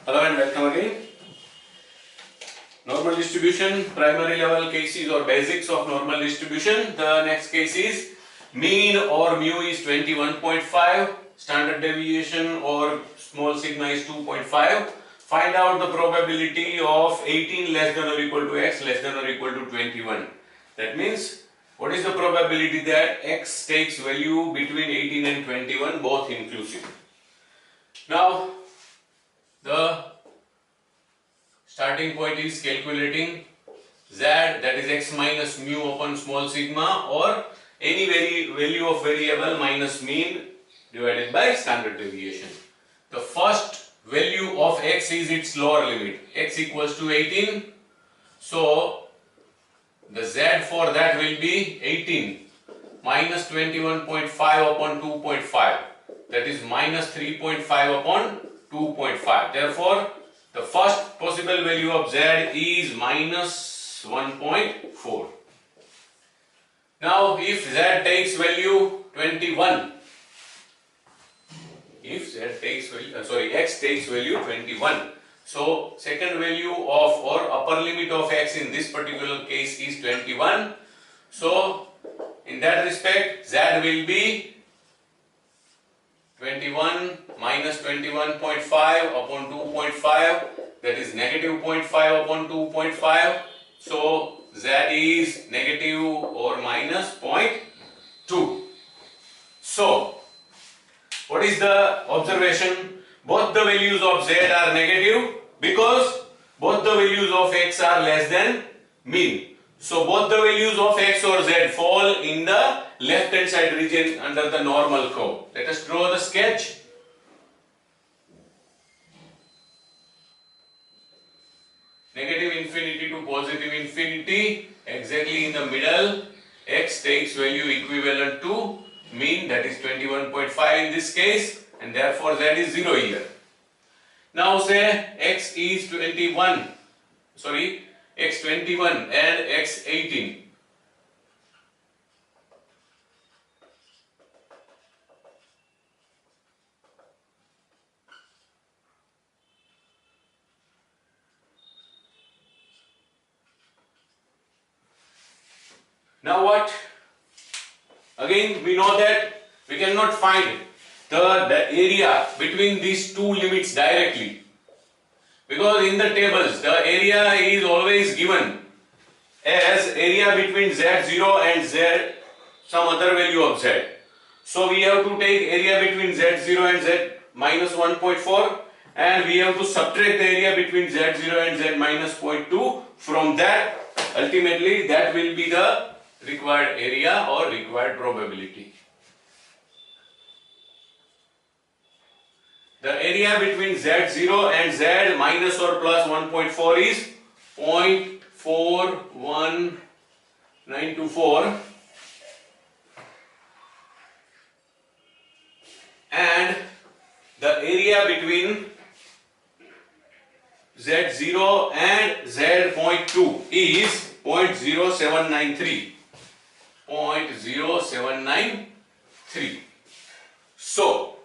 Hello and welcome again. Normal distribution, primary level cases or basics of normal distribution. The next case is mean or mu is 21.5, standard deviation or small sigma is 2.5. Find out the probability of 18 less than or equal to x less than or equal to 21. That means what is the probability that x takes value between 18 and 21 both inclusive. Now the starting point is calculating z, that is x minus mu upon small sigma, or any value of variable minus mean divided by standard deviation. The first value of x is its lower limit, x equals to 18. So the z for that will be 18 minus 21.5 upon 2.5, that is minus 3.5 upon 2.5. Therefore, the first possible value of z is minus 1.4. Now, if z takes value 21, if z takes value, x takes value 21. So, second value of or upper limit of x in this particular case is 21. So, in that respect, z will be 21 minus 21.5 upon 2.5, that is negative 0.5 upon 2.5. So z is negative or minus 0.2. So what is the observation? Both the values of z are negative because both the values of x are less than mean. So both the values of x or z fall in the left hand side region under the normal curve. Let us draw the sketch. Negative infinity to positive infinity, exactly in the middle, x takes value equivalent to mean, that is 21.5 in this case, and therefore z is 0 here. Now say x is 21 and x 18. Now what? Again we know that we cannot find the area between these two limits directly, because in the tables the area is always given as area between z0 and z some other value of z. So we have to take area between z0 and z minus 1.4, and we have to subtract the area between z0 and z minus 0.2. From that, ultimately that will be the required area or required probability. The area between z0 and z minus or plus 1.4 is 0.41924, and the area between z0 and z.2 is 0.0793. 0.0793. So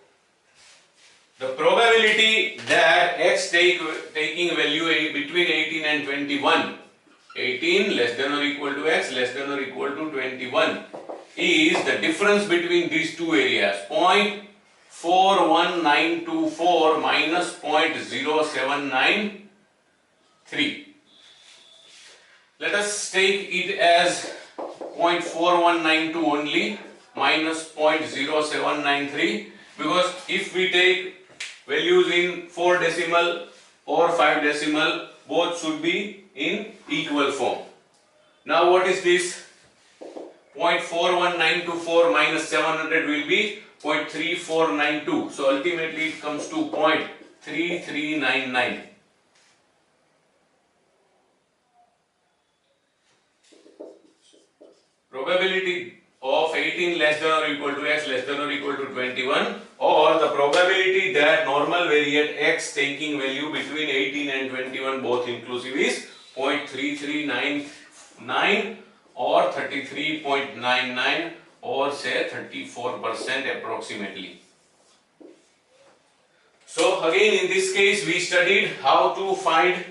the probability that x taking value between 18 and 21, 18 less than or equal to x less than or equal to 21, is the difference between these two areas, 0.41924 minus 0.0793. Let us take it as 0.4192 only minus 0.0793, because if we take values in 4 decimal or 5 decimal, both should be in equal form. Now what is this? 0.41924 minus 700 will be 0.3492. So ultimately it comes to 0.3399. Probability of 18 less than or equal to x less than or equal to 21, or the probability that normal variate x taking value between 18 and 21 both inclusive is 0.3399 or 33.99 or say 34% approximately. So again in this case we studied how to find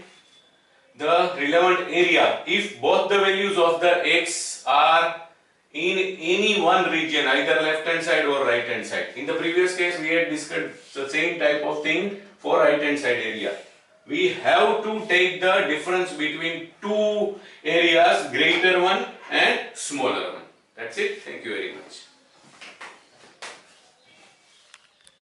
the relevant area if both the values of the x are in any one region, either left hand side or right hand side. In the previous case we had discussed the same type of thing for right hand side area. We have to take the difference between two areas, greater one and smaller one. That's it. Thank you very much.